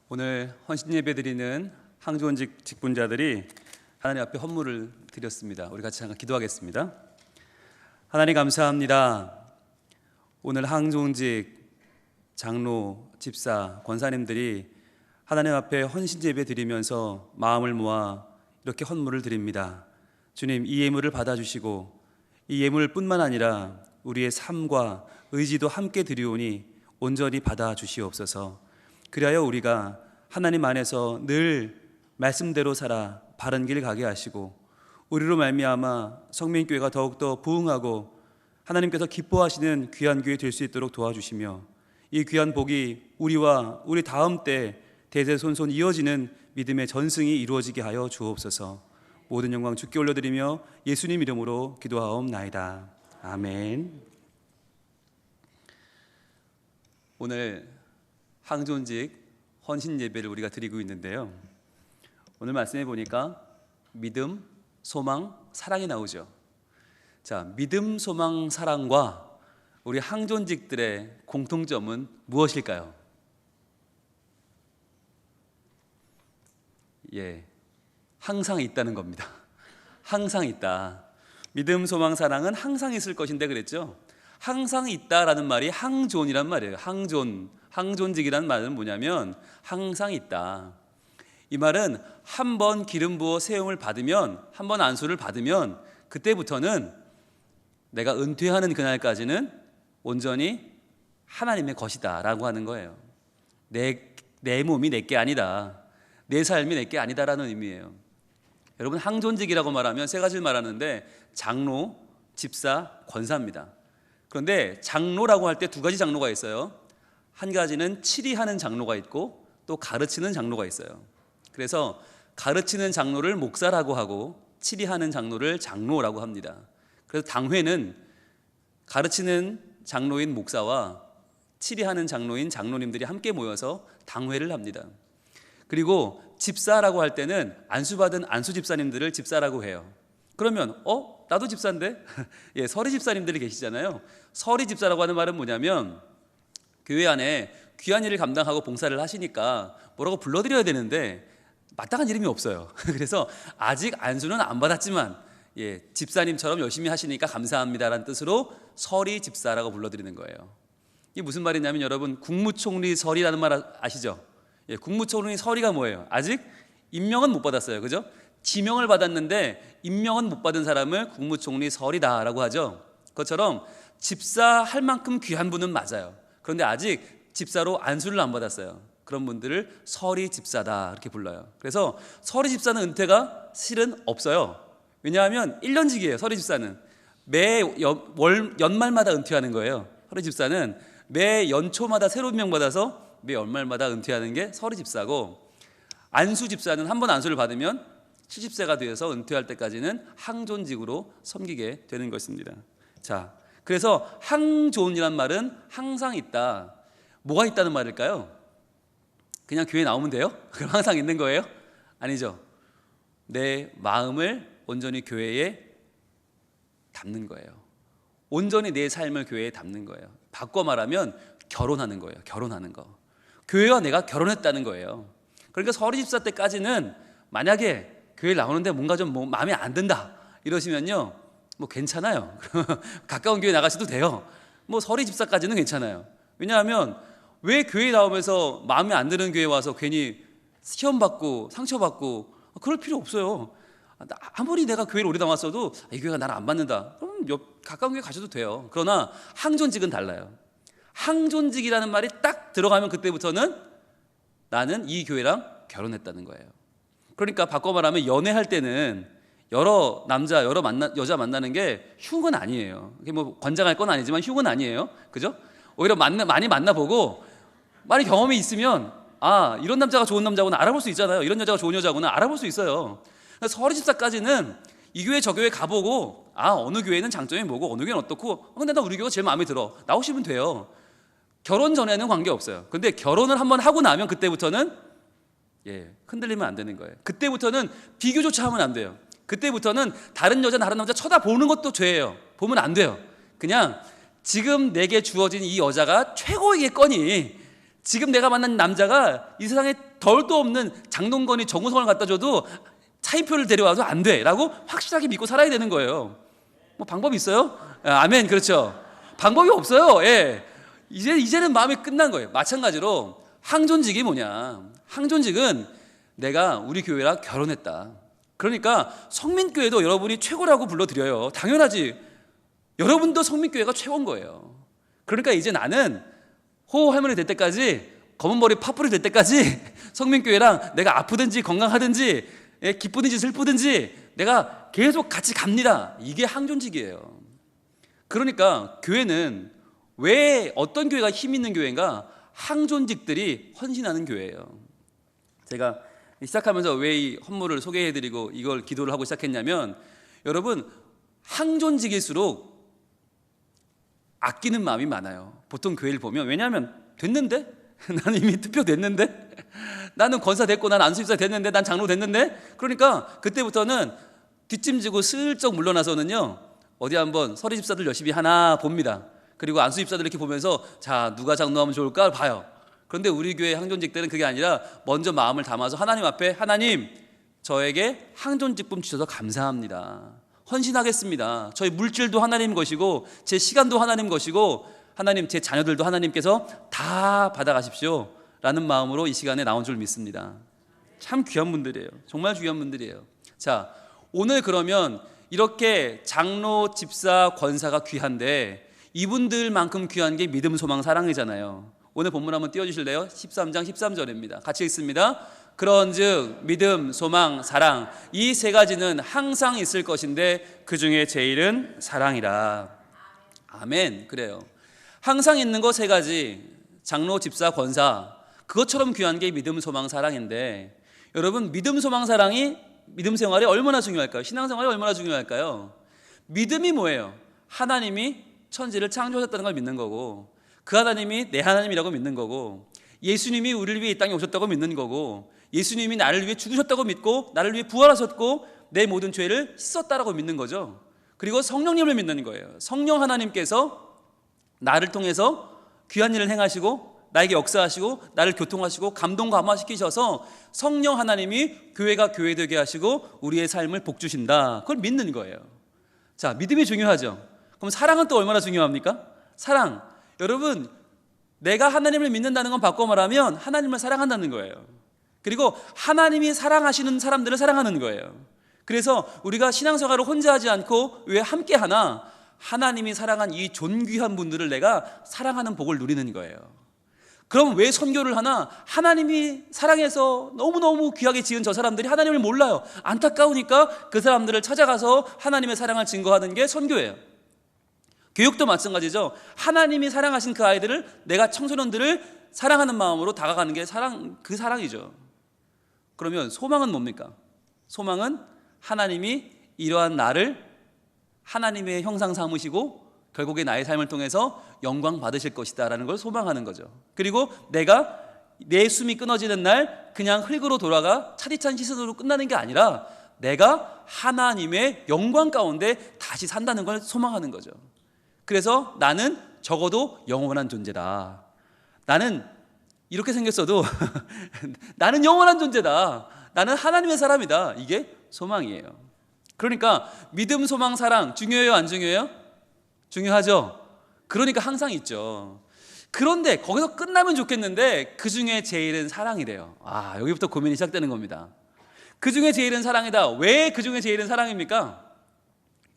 오늘 헌신 예배 드리는 항존직 직분자들이 하나님 앞에 헌물을 드렸습니다. 우리 같이 잠깐 기도하겠습니다. 하나님 감사합니다. 오늘 항존직 장로, 집사, 권사님들이 하나님 앞에 헌신 예배 드리면서 마음을 모아 이렇게 헌물을 드립니다. 주님, 이 예물을 받아주시고 이 예물뿐만 아니라 우리의 삶과 의지도 함께 드리오니 온전히 받아주시옵소서. 그리하여 우리가 하나님 안에서 늘 말씀대로 살아 바른 길 가게 하시고 우리로 말미암아 성민교회가 더욱더 부흥하고 하나님께서 기뻐하시는 귀한 교회 될 수 있도록 도와주시며 이 귀한 복이 우리와 우리 다음 때 대대손손 이어지는 믿음의 전승이 이루어지게 하여 주옵소서. 모든 영광 주께 올려드리며 예수님 이름으로 기도하옵나이다. 아멘. 오늘 항존직 헌신 예배를 우리가 드리고 있는데요, 오늘 말씀해 보니까 믿음, 소망, 사랑이 나오죠. 자, 믿음, 소망, 사랑과 우리 항존직들의 공통점은 무엇일까요? 항상 있다는 겁니다. 항상 있다. 믿음, 소망, 사랑은 항상 있을 것인데 그랬죠. 항상 있다라는 말이 항존이란 말이에요. 항존직이라는 말은 뭐냐면 항상 있다. 이 말은 한 번 기름 부어 세움을 받으면, 한 번 안수를 받으면 그때부터는 내가 은퇴하는 그날까지는 온전히 하나님의 것이다 라고 하는 거예요. 내 몸이 내게 아니다, 내 삶이 내게 아니다라는 의미예요. 여러분, 항존직이라고 말하면 세 가지를 말하는데 장로, 집사, 권사입니다. 그런데 장로라고 할 때 두 가지 장로가 있어요. 한 가지는 치리하는 장로가 있고 또 가르치는 장로가 있어요. 그래서 가르치는 장로를 목사라고 하고 치리하는 장로를 장로라고 합니다. 그래서 당회는 가르치는 장로인 목사와 치리하는 장로인 장로님들이 함께 모여서 당회를 합니다. 그리고 집사라고 할 때는 안수받은 안수 집사님들을 집사라고 해요. 그러면 나도 집사인데? 서리 집사님들이 계시잖아요. 서리 집사라고 하는 말은 뭐냐면 교회 안에 귀한 일을 감당하고 봉사를 하시니까 뭐라고 불러드려야 되는데 마땅한 이름이 없어요. 그래서 아직 안수는 안 받았지만 집사님처럼 열심히 하시니까 감사합니다라는 뜻으로 서리 집사라고 불러드리는 거예요. 이게 무슨 말이냐면 여러분, 국무총리 서리라는 말 아시죠? 국무총리 서리가 뭐예요? 아직 임명은 못 받았어요. 그죠? 지명을 받았는데 임명은 못 받은 사람을 국무총리 서리다라고 하죠. 그것처럼 집사할 만큼 귀한 분은 맞아요. 그런데 아직 집사로 안수를 안 받았어요. 그런 분들을 서리 집사다 이렇게 불러요. 그래서 서리 집사는 은퇴가 실은 없어요. 왜냐하면 1년직이에요. 서리 집사는 매 연말마다 은퇴하는 거예요. 서리 집사는 매 연초마다 새로운 명 받아서 매 연말마다 은퇴하는 게 서리 집사고, 안수 집사는 한 번 안수를 받으면 70세가 되어서 은퇴할 때까지는 항존직으로 섬기게 되는 것입니다. 자, 그래서 항존이란 말은 항상 있다. 뭐가 있다는 말일까요? 그냥 교회 나오면 돼요? 그럼 항상 있는 거예요? 아니죠. 내 마음을 온전히 교회에 담는 거예요. 온전히 내 삶을 교회에 담는 거예요. 바꿔 말하면 결혼하는 거예요. 결혼하는 거. 교회와 내가 결혼했다는 거예요. 그러니까 서리 집사 때까지는 만약에 교회 나오는데 뭔가 좀 마음에 안 든다 이러시면요, 괜찮아요. 가까운 교회 나가셔도 돼요. 서리 집사까지는 괜찮아요. 왜냐하면 왜 교회 나오면서 마음에 안 드는 교회 와서 괜히 시험받고 상처받고 그럴 필요 없어요. 아무리 내가 교회를 오래 나왔어도 이 교회가 나를 안 받는다, 그럼 가까운 교회 가셔도 돼요. 그러나 항존직은 달라요. 항존직이라는 말이 딱 들어가면 그때부터는 나는 이 교회랑 결혼했다는 거예요. 그러니까 바꿔 말하면 연애할 때는 여러 남자, 여자 만나는 게 흉은 아니에요. 이게 권장할 건 아니지만 흉은 아니에요. 그죠? 오히려 많이 만나보고 많이 경험이 있으면 이런 남자가 좋은 남자구나 알아볼 수 있잖아요. 이런 여자가 좋은 여자구나 알아볼 수 있어요. 서리 집사까지는 이 교회 저 교회 가보고 어느 교회는 장점이 뭐고 어느 교회는 어떻고 근데 나 우리 교회가 제일 마음에 들어 나오시면 돼요. 결혼 전에는 관계없어요. 근데 결혼을 한번 하고 나면 그때부터는 흔들리면 안 되는 거예요. 그때부터는 비교조차 하면 안 돼요. 그때부터는 다른 여자 다른 남자 쳐다보는 것도 죄예요. 보면 안 돼요. 그냥 지금 내게 주어진 이 여자가 최고이겠거니 지금 내가 만난 남자가 이 세상에 덜도 없는 장동건이 정우성을 갖다 줘도 차인표를 데려와도 안 돼 라고 확실하게 믿고 살아야 되는 거예요. 뭐 방법이 있어요? 아멘. 그렇죠. 방법이 없어요. 예. 이제는 마음이 끝난 거예요. 마찬가지로 항존직이 뭐냐? 항존직은 내가 우리 교회랑 결혼했다. 그러니까 성민교회도 여러분이 최고라고 불러드려요. 당연하지. 여러분도 성민교회가 최고인 거예요. 그러니까 이제 나는 호호 할머니 될 때까지, 검은 머리 파뿌리 될 때까지 성민교회랑 내가 아프든지 건강하든지 기쁘든지 슬프든지 내가 계속 같이 갑니다. 이게 항존직이에요. 그러니까 교회는 왜 어떤 교회가 힘 있는 교회인가? 항존직들이 헌신하는 교회예요. 제가 시작하면서 왜 이 헌물을 소개해드리고 이걸 기도를 하고 시작했냐면, 여러분 항존직일수록 아끼는 마음이 많아요. 보통 교회를 보면, 왜냐하면 됐는데? 나는 이미 투표 됐는데? 나는 권사 됐고 난 안수집사 됐는데, 난 장로 됐는데? 그러니까 그때부터는 뒷짐지고 슬쩍 물러나서는요, 어디 한번 서리집사들 열심히 하나 봅니다. 그리고 안수집사들 이렇게 보면서 자, 누가 장로하면 좋을까 봐요. 그런데 우리 교회 항존직들은 그게 아니라 먼저 마음을 담아서 하나님 앞에, 하나님 저에게 항존직분 주셔서 감사합니다. 헌신하겠습니다. 저희 물질도 하나님 것이고 제 시간도 하나님 것이고 하나님 제 자녀들도 하나님께서 다 받아가십시오 라는 마음으로 이 시간에 나온 줄 믿습니다. 참 귀한 분들이에요. 정말 귀한 분들이에요. 자, 오늘 그러면 이렇게 장로, 집사, 권사가 귀한데 이분들만큼 귀한 게 믿음, 소망, 사랑이잖아요. 오늘 본문 한번 띄워주실래요? 13장 13절입니다. 같이 읽습니다. 그런즉 믿음, 소망, 사랑 이 세 가지는 항상 있을 것인데 그 중에 제일은 사랑이라. 아멘. 그래요. 항상 있는 거 세 가지, 장로, 집사, 권사, 그것처럼 귀한 게 믿음, 소망, 사랑인데, 여러분 믿음, 소망, 사랑이 믿음 생활이 얼마나 중요할까요? 신앙생활이 얼마나 중요할까요? 믿음이 뭐예요? 하나님이 천지를 창조하셨다는 걸 믿는 거고, 그 하나님이 내 하나님이라고 믿는 거고, 예수님이 우리를 위해 이 땅에 오셨다고 믿는 거고, 예수님이 나를 위해 죽으셨다고 믿고 나를 위해 부활하셨고 내 모든 죄를 씻었다라고 믿는 거죠. 그리고 성령님을 믿는 거예요. 성령 하나님께서 나를 통해서 귀한 일을 행하시고 나에게 역사하시고 나를 교통하시고 감동 감화시키셔서 성령 하나님이 교회가 교회되게 하시고 우리의 삶을 복주신다. 그걸 믿는 거예요. 자, 믿음이 중요하죠. 그럼 사랑은 또 얼마나 중요합니까? 사랑. 여러분, 내가 하나님을 믿는다는 건 바꿔 말하면 하나님을 사랑한다는 거예요. 그리고 하나님이 사랑하시는 사람들을 사랑하는 거예요. 그래서 우리가 신앙생활을 혼자 하지 않고 왜 함께 하나? 하나님이 사랑한 이 존귀한 분들을 내가 사랑하는 복을 누리는 거예요. 그럼 왜 선교를 하나? 하나님이 사랑해서 너무너무 귀하게 지은 저 사람들이 하나님을 몰라요. 안타까우니까 그 사람들을 찾아가서 하나님의 사랑을 증거하는 게 선교예요. 교육도 마찬가지죠. 하나님이 사랑하신 그 아이들을, 내가 청소년들을 사랑하는 마음으로 다가가는 게 그 사랑이죠. 그러면 소망은 뭡니까? 소망은 하나님이 이러한 나를 하나님의 형상 삼으시고 결국에 나의 삶을 통해서 영광 받으실 것이다 라는 걸 소망하는 거죠. 그리고 내가 내 숨이 끊어지는 날 그냥 흙으로 돌아가 차디찬 시선으로 끝나는 게 아니라 내가 하나님의 영광 가운데 다시 산다는 걸 소망하는 거죠. 그래서 나는 적어도 영원한 존재다. 나는 이렇게 생겼어도 나는 영원한 존재다. 나는 하나님의 사람이다. 이게 소망이에요. 그러니까 믿음, 소망, 사랑 중요해요? 안 중요해요? 중요하죠. 그러니까 항상 있죠. 그런데 거기서 끝나면 좋겠는데 그 중에 제일은 사랑이래요. 여기부터 고민이 시작되는 겁니다. 그 중에 제일은 사랑이다. 왜 그 중에 제일은 사랑입니까?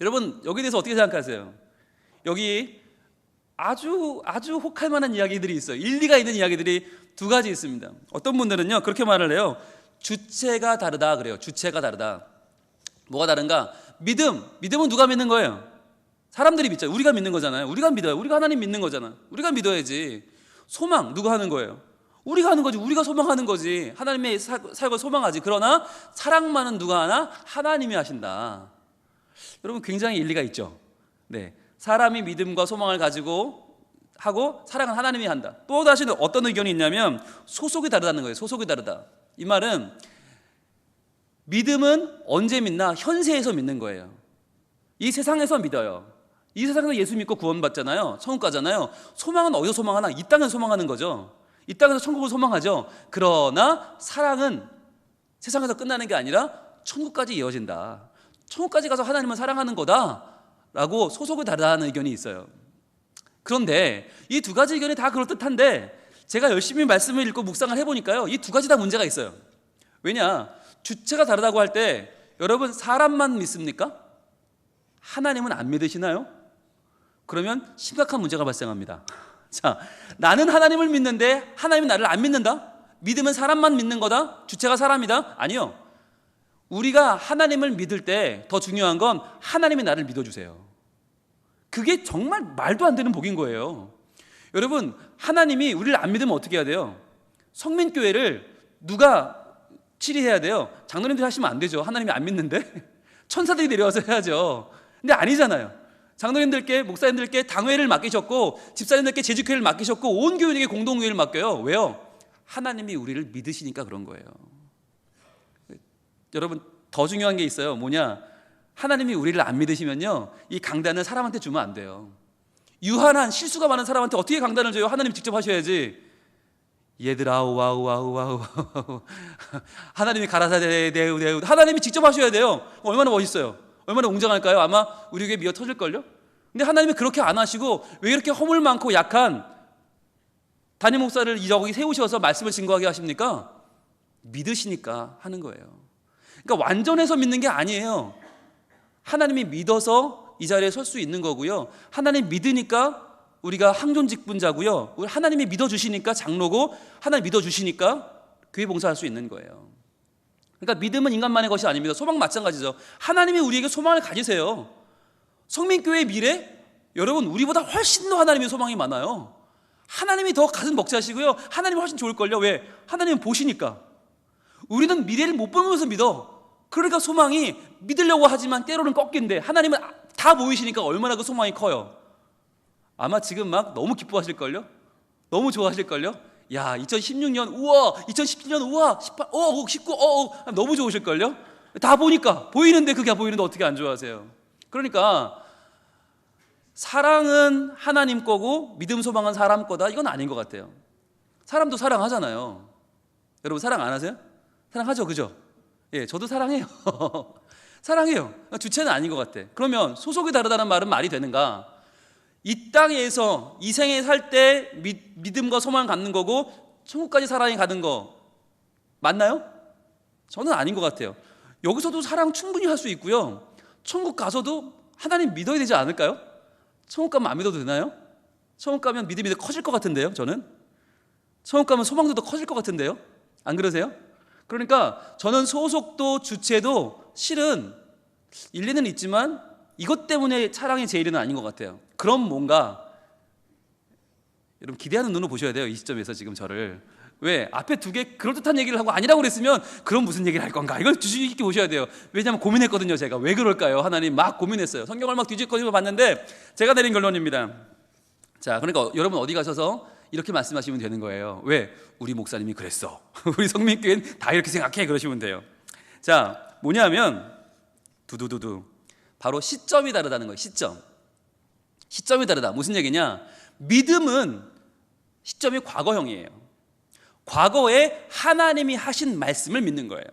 여러분 여기에 대해서 어떻게 생각하세요? 여기 아주 혹할 만한 이야기들이 있어요. 일리가 있는 이야기들이 두 가지 있습니다. 어떤 분들은요 그렇게 말을 해요. 주체가 다르다 그래요. 주체가 다르다. 뭐가 다른가? 믿음은 누가 믿는 거예요? 사람들이 믿죠. 우리가 믿는 거잖아요. 우리가 믿어요. 우리가 하나님 믿는 거잖아. 우리가 믿어야지. 소망 누가 하는 거예요? 우리가 하는 거지. 우리가 소망하는 거지. 하나님의 사역을 소망하지. 그러나 사랑만은 누가 하나? 하나님이 하신다. 여러분 굉장히 일리가 있죠. 네, 사람이 믿음과 소망을 가지고 하고 사랑은 하나님이 한다. 또 다시는 어떤 의견이 있냐면 소속이 다르다는 거예요. 소속이 다르다. 이 말은 믿음은 언제 믿나? 현세에서 믿는 거예요. 이 세상에서 믿어요. 이 세상에서 예수 믿고 구원받잖아요. 천국 가잖아요. 소망은 어디서 소망하나? 이 땅에서 소망하는 거죠. 이 땅에서 천국을 소망하죠. 그러나 사랑은 세상에서 끝나는 게 아니라 천국까지 이어진다. 천국까지 가서 하나님을 사랑하는 거다라고 소속이 다르다는 의견이 있어요. 그런데 이 두 가지 의견이 다 그럴듯한데 제가 열심히 말씀을 읽고 묵상을 해보니까요, 이 두 가지 다 문제가 있어요. 왜냐? 주체가 다르다고 할 때 여러분 사람만 믿습니까? 하나님은 안 믿으시나요? 그러면 심각한 문제가 발생합니다. 자, 나는 하나님을 믿는데 하나님은 나를 안 믿는다? 믿으면 사람만 믿는 거다? 주체가 사람이다? 아니요. 우리가 하나님을 믿을 때 더 중요한 건 하나님이 나를 믿어주세요. 그게 정말 말도 안 되는 복인 거예요. 여러분, 하나님이 우리를 안 믿으면 어떻게 해야 돼요? 성민교회를 누가 치리해야 돼요? 장로님들이 하시면 안 되죠. 하나님이 안 믿는데 천사들이 내려와서 해야죠. 근데 아니잖아요. 장로님들께, 목사님들께 당회를 맡기셨고 집사님들께 재직회를 맡기셨고 온 교인에게 공동의회를 맡겨요. 왜요? 하나님이 우리를 믿으시니까 그런 거예요. 여러분, 더 중요한 게 있어요. 뭐냐? 하나님이 우리를 안 믿으시면요, 이 강단을 사람한테 주면 안 돼요. 유한한 실수가 많은 사람한테 어떻게 강단을 줘요? 하나님 직접 하셔야지. 얘들아, 와우. 하나님이 가라사대 대우. 하나님이 직접 하셔야 돼요. 얼마나 멋있어요. 얼마나 웅장할까요? 아마 우리 교회 미어 터질걸요? 근데 하나님이 그렇게 안 하시고 왜 이렇게 허물 많고 약한 담임 목사를 여기 세우셔서 말씀을 증거하게 하십니까? 믿으시니까 하는 거예요. 그러니까 완전해서 믿는 게 아니에요. 하나님이 믿어서 이 자리에 설 수 있는 거고요. 하나님 믿으니까 우리가 항존 직분자고요. 하나님이 믿어주시니까 장로고, 하나님 믿어주시니까 교회 봉사할 수 있는 거예요. 그러니까 믿음은 인간만의 것이 아닙니다. 소망 마찬가지죠. 하나님이 우리에게 소망을 가지세요. 성민교회의 미래? 여러분, 우리보다 훨씬 더 하나님의 소망이 많아요. 하나님이 더 가슴 벅차시고요. 하나님이 훨씬 좋을걸요. 왜? 하나님은 보시니까. 우리는 미래를 못 보면서 믿어. 그러니까 소망이 믿으려고 하지만 때로는 꺾인데 하나님은 다 보이시니까 얼마나 그 소망이 커요. 아마 지금 막 너무 기뻐하실걸요? 너무 좋아하실걸요? 야, 2016년 우와, 2017년 우와, 18, 19, 너무 좋으실걸요? 다 보니까, 보이는데 그게 보이는데 어떻게 안 좋아하세요? 그러니까 사랑은 하나님 거고 믿음 소망은 사람 거다, 이건 아닌 것 같아요. 사람도 사랑하잖아요. 여러분 사랑 안 하세요? 사랑하죠, 그죠? 예, 저도 사랑해요. 사랑해요. 주체는 아닌 것 같아. 그러면 소속이 다르다는 말은 말이 되는가? 이 땅에서 이 생에 살 때 믿음과 소망을 갖는 거고 천국까지 사랑이 가는 거 맞나요? 저는 아닌 것 같아요. 여기서도 사랑 충분히 할 수 있고요. 천국 가서도 하나님 믿어야 되지 않을까요? 천국 가면 안 믿어도 되나요? 천국 가면 믿음이 더 커질 것 같은데요, 저는. 천국 가면 소망도 더 커질 것 같은데요. 안 그러세요? 그러니까 저는 소속도 주체도 실은 일리는 있지만 이것 때문에 사랑의 제일은 아닌 것 같아요. 그럼 뭔가 여러분 기대하는 눈으로 보셔야 돼요. 이 시점에서 지금 저를. 왜? 앞에 두 개 그럴듯한 얘기를 하고 아니라고 그랬으면 그럼 무슨 얘기를 할 건가? 이걸 주의 깊게 보셔야 돼요. 왜냐하면 고민했거든요. 제가 왜 그럴까요? 하나님 막 고민했어요. 성경을 막 뒤집어지고 봤는데 제가 내린 결론입니다. 자, 그러니까 여러분 어디 가셔서 이렇게 말씀하시면 되는 거예요. 왜? 우리 목사님이 그랬어. 우리 성민교회는 다 이렇게 생각해. 그러시면 돼요. 자, 뭐냐면 두두두두 바로 시점이 다르다는 거예요. 시점이 다르다. 무슨 얘기냐? 믿음은 시점이 과거형이에요. 과거에 하나님이 하신 말씀을 믿는 거예요.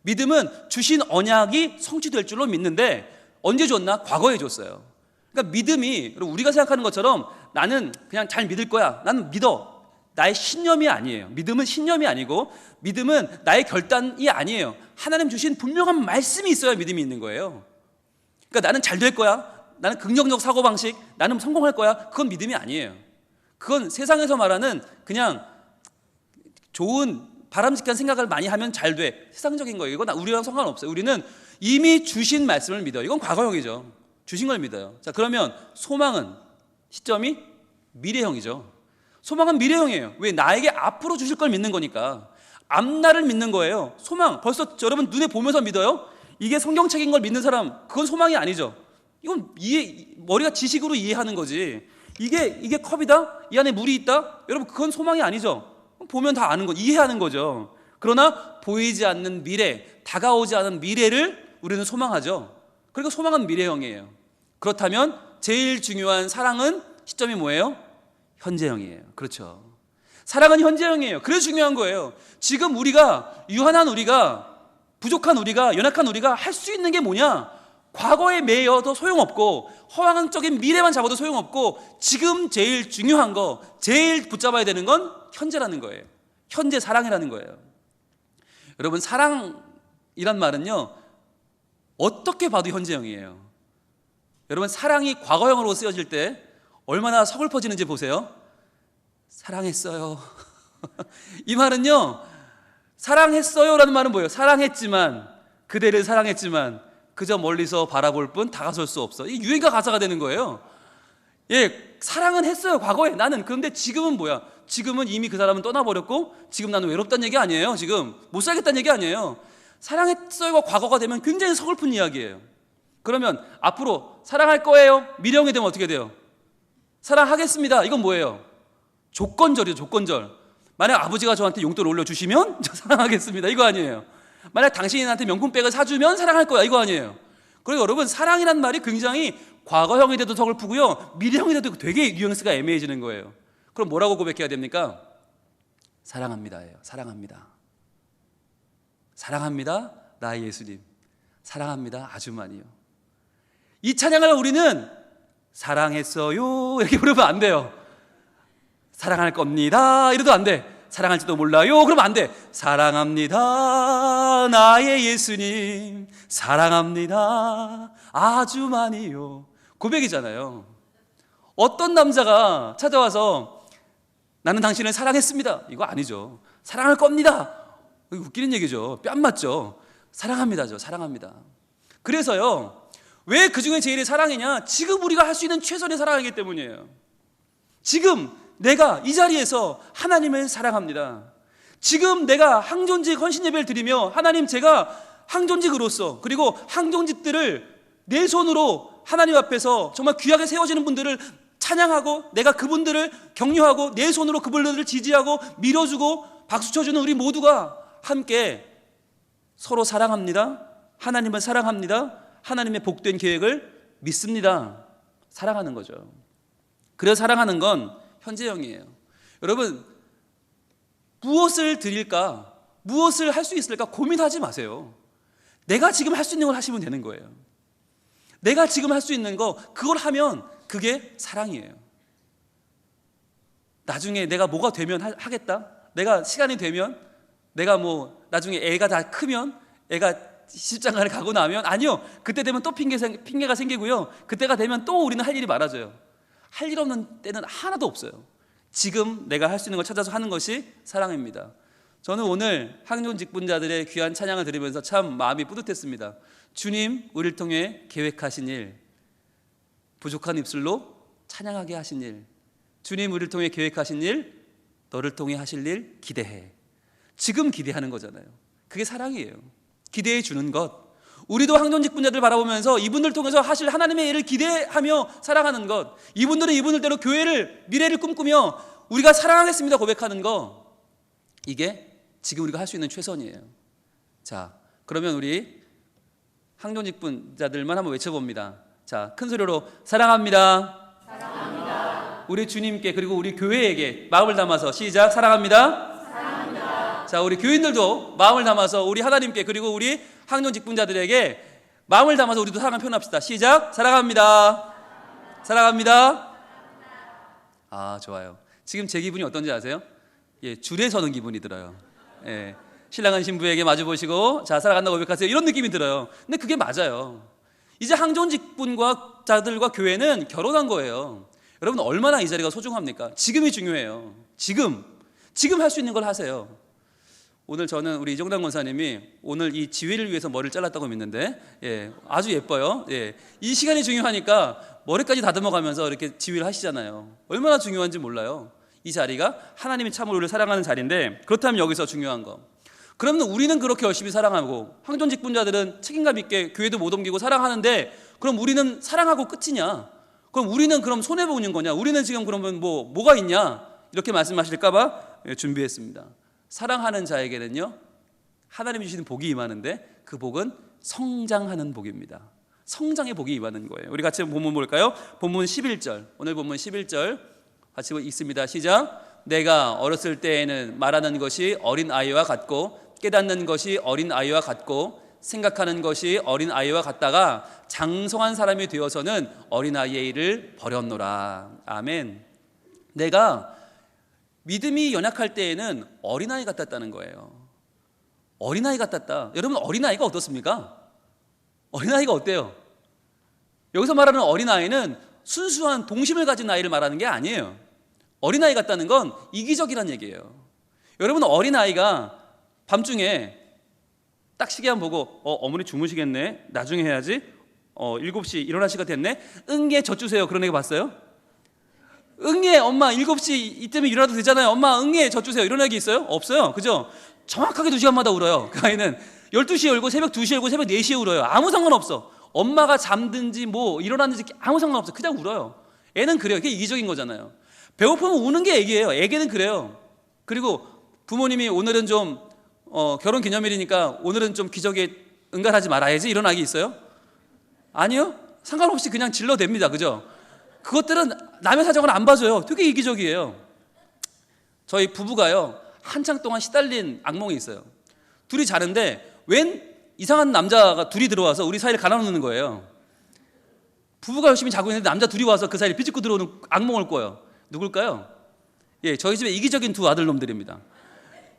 믿음은 주신 언약이 성취될 줄로 믿는데 언제 줬나? 과거에 줬어요. 그러니까 믿음이 우리가 생각하는 것처럼 나는 그냥 잘 믿을 거야. 나는 믿어. 나의 신념이 아니에요. 믿음은 신념이 아니고 믿음은 나의 결단이 아니에요. 하나님 주신 분명한 말씀이 있어야 믿음이 있는 거예요. 그러니까 나는 잘 될 거야. 나는 긍정적 사고방식, 나는 성공할 거야. 그건 믿음이 아니에요. 그건 세상에서 말하는 그냥 좋은 바람직한 생각을 많이 하면 잘 돼. 세상적인 거예요. 이건 우리랑 상관없어요. 우리는 이미 주신 말씀을 믿어요. 이건 과거형이죠. 주신 걸 믿어요. 자, 그러면 소망은 시점이 미래형이죠. 소망은 미래형이에요. 왜? 나에게 앞으로 주실 걸 믿는 거니까. 앞날을 믿는 거예요. 소망, 벌써 여러분 눈에 보면서 믿어요? 이게 성경책인 걸 믿는 사람, 그건 소망이 아니죠. 이건 머리가 지식으로 이해하는 거지. 이게 컵이다? 이 안에 물이 있다? 여러분 그건 소망이 아니죠. 보면 다 아는 거, 이해하는 거죠. 그러나 보이지 않는 미래, 다가오지 않은 미래를 우리는 소망하죠. 그러니까 소망은 미래형이에요. 그렇다면 제일 중요한 사랑은 시점이 뭐예요? 현재형이에요. 그렇죠. 사랑은 현재형이에요. 그래서 중요한 거예요. 지금 우리가 유한한 우리가, 부족한 우리가, 연약한 우리가 할 수 있는 게 뭐냐? 과거에 매여도 소용없고 허황적인 미래만 잡아도 소용없고 지금 제일 중요한 거, 제일 붙잡아야 되는 건 현재라는 거예요. 현재 사랑이라는 거예요. 여러분, 사랑이란 말은요, 어떻게 봐도 현재형이에요. 여러분, 사랑이 과거형으로 쓰여질 때 얼마나 서글퍼지는지 보세요. 사랑했어요. 이 말은요, 사랑했어요 라는 말은 뭐예요? 사랑했지만, 그대를 사랑했지만 그저 멀리서 바라볼 뿐 다가설 수 없어. 이 유행가 가사가 되는 거예요. 예, 사랑은 했어요 과거에 나는. 그런데 지금은 뭐야? 지금은 이미 그 사람은 떠나버렸고 지금 나는 외롭다는 얘기 아니에요. 지금 못 살겠다는 얘기 아니에요. 사랑했어요가 과거가 되면 굉장히 서글픈 이야기예요. 그러면 앞으로 사랑할 거예요? 미래형이 되면 어떻게 돼요? 사랑하겠습니다. 이건 뭐예요? 조건절이죠. 조건절. 만약 아버지가 저한테 용돈을 올려주시면 저 사랑하겠습니다. 이거 아니에요. 만약 당신이 나한테 명품백을 사주면 사랑할 거야. 이거 아니에요. 그리고 여러분, 사랑이란 말이 굉장히 과거형이 돼도 서글프고요, 미래형이 돼도 되게 뉘앙스가 애매해지는 거예요. 그럼 뭐라고 고백해야 됩니까? 사랑합니다예요. 사랑합니다. 사랑합니다. 나의 예수님. 사랑합니다. 아주 많이요. 이 찬양을 우리는 사랑했어요 이렇게 부르면 안 돼요. 사랑할 겁니다 이래도 안 돼. 사랑할지도 몰라요 그러면 안 돼. 사랑합니다 나의 예수님, 사랑합니다 아주 많이요. 고백이잖아요. 어떤 남자가 찾아와서 나는 당신을 사랑했습니다, 이거 아니죠. 사랑할 겁니다, 이거 웃기는 얘기죠. 뺨 맞죠. 사랑합니다죠. 사랑합니다. 그래서요, 왜 그 중에 제일이 사랑이냐? 지금 우리가 할 수 있는 최선의 사랑이기 때문이에요. 지금 내가 이 자리에서 하나님을 사랑합니다. 지금 내가 항존직 헌신 예배를 드리며 하나님, 제가 항존직으로서, 그리고 항존직들을 내 손으로 하나님 앞에서 정말 귀하게 세워지는 분들을 찬양하고, 내가 그분들을 격려하고 내 손으로 그분들을 지지하고 밀어주고 박수 쳐주는 우리 모두가 함께 서로 사랑합니다. 하나님을 사랑합니다. 하나님의 복된 계획을 믿습니다. 사랑하는 거죠. 그래서 사랑하는 건 현재형이에요. 여러분, 무엇을 드릴까, 무엇을 할 수 있을까 고민하지 마세요. 내가 지금 할 수 있는 걸 하시면 되는 거예요. 내가 지금 할 수 있는 거, 그걸 하면 그게 사랑이에요. 나중에 내가 뭐가 되면 하겠다, 내가 시간이 되면, 내가 뭐 나중에 애가 다 크면, 애가 시집장가를 가고 나면, 아니요, 그때 되면 또 핑계가 생기고요, 그때가 되면 또 우리는 할 일이 많아져요. 할 일 없는 때는 하나도 없어요. 지금 내가 할 수 있는 걸 찾아서 하는 것이 사랑입니다. 저는 오늘 항존 직분자들의 귀한 찬양을 들으면서 참 마음이 뿌듯했습니다. 주님, 우리를 통해 계획하신 일, 부족한 입술로 찬양하게 하신 일, 주님, 우리를 통해 계획하신 일, 너를 통해 하실 일 기대해. 지금 기대하는 거잖아요. 그게 사랑이에요. 기대해 주는 것. 우리도 항존 직분자들 바라보면서 이분들 통해서 하실 하나님의 일을 기대하며 사랑하는 것, 이분들은 이분들대로 교회를, 미래를 꿈꾸며 우리가 사랑하겠습니다 고백하는 거, 이게 지금 우리가 할 수 있는 최선이에요. 자, 그러면 우리 항존 직분자들만 한번 외쳐봅니다. 자, 큰 소리로 사랑합니다. 사랑합니다. 우리 주님께, 그리고 우리 교회에게 마음을 담아서 시작. 사랑합니다. 사랑합니다. 자, 우리 교인들도 마음을 담아서 우리 하나님께, 그리고 우리 항존 직분자들에게 마음을 담아서 우리도 사랑을 표현합시다. 시작. 사랑합니다. 사랑합니다. 아, 좋아요. 지금 제 기분이 어떤지 아세요? 예, 줄에 서는 기분이 들어요. 예, 신랑은 신부에게 마주 보시고 자, 사랑한다고 고백하세요, 이런 느낌이 들어요. 근데 그게 맞아요. 이제 항존 직분과 자들과 교회는 결혼한 거예요. 여러분, 얼마나 이 자리가 소중합니까? 지금이 중요해요. 지금 할 수 있는 걸 하세요. 오늘 저는 우리 이종당 권사님이 오늘 이 지휘를 위해서 머리를 잘랐다고 믿는데, 예, 아주 예뻐요. 예, 이 시간이 중요하니까 머리까지 다듬어가면서 이렇게 지휘를 하시잖아요. 얼마나 중요한지 몰라요. 이 자리가 하나님이 참으로 우리를 사랑하는 자리인데, 그렇다면 여기서 중요한 거, 그러면 우리는 그렇게 열심히 사랑하고 항존 직분자들은 책임감 있게 교회도 못 옮기고 사랑하는데, 그럼 우리는 사랑하고 끝이냐? 그럼 우리는 그럼 손해보는 거냐? 우리는 지금 그러면 뭐가 있냐? 이렇게 말씀하실까봐 준비했습니다. 사랑하는 자에게는요, 하나님이 주시는 복이 임하는데 그 복은 성장하는 복입니다. 성장의 복이 임하는 거예요. 우리 같이 본문 볼까요? 본문 11절, 오늘 본문 11절 같이 읽습니다. 시작. 내가 어렸을 때에는 말하는 것이 어린아이와 같고 깨닫는 것이 어린아이와 같고 생각하는 것이 어린아이와 같다가 장성한 사람이 되어서는 어린아이의 일을 버렸노라. 아멘. 내가 믿음이 연약할 때에는 어린아이 같았다는 거예요. 어린아이 같았다. 여러분, 어린아이가 어떻습니까? 어린아이가 어때요? 여기서 말하는 어린아이는 순수한 동심을 가진 아이를 말하는 게 아니에요. 어린아이 같다는 건 이기적이란 얘기예요. 여러분, 어린아이가 밤중에 딱 시계 한번 보고 어머니 주무시겠네, 나중에 해야지, 7시 일어날 시간 됐네, 응애 젖 주세요, 그런 애가 봤어요? 응애 엄마 7시 이때면 일어나도 되잖아요, 엄마 응애 젖 주세요, 이런 애기 있어요? 없어요. 그죠? 정확하게 2시간마다 울어요. 그 아이는 12시에 울고 새벽 2시에 울고 새벽 4시에 울어요. 아무 상관없어. 엄마가 잠든지 뭐 일어났는지 아무 상관없어. 그냥 울어요. 애는 그래요. 그게 이기적인 거잖아요. 배고프면 우는 게 애기예요. 애기는 그래요. 그리고 부모님이 오늘은 좀 결혼 기념일이니까 오늘은 좀 기저귀에 응가하지 말아야지, 이런 아기 있어요? 아니요. 상관없이 그냥 질러댑니다. 그죠? 그것들은 남의 사정을 안 봐줘요. 되게 이기적이에요. 저희 부부가요, 한창 동안 시달린 악몽이 있어요. 둘이 자는데 웬 이상한 남자가 둘이 들어와서 우리 사이를 가라놓는 거예요. 부부가 열심히 자고 있는데 남자 둘이 와서 그 사이를 비집고 들어오는 악몽을 꿔요. 누굴까요? 예, 저희 집에 이기적인 두 아들놈들입니다.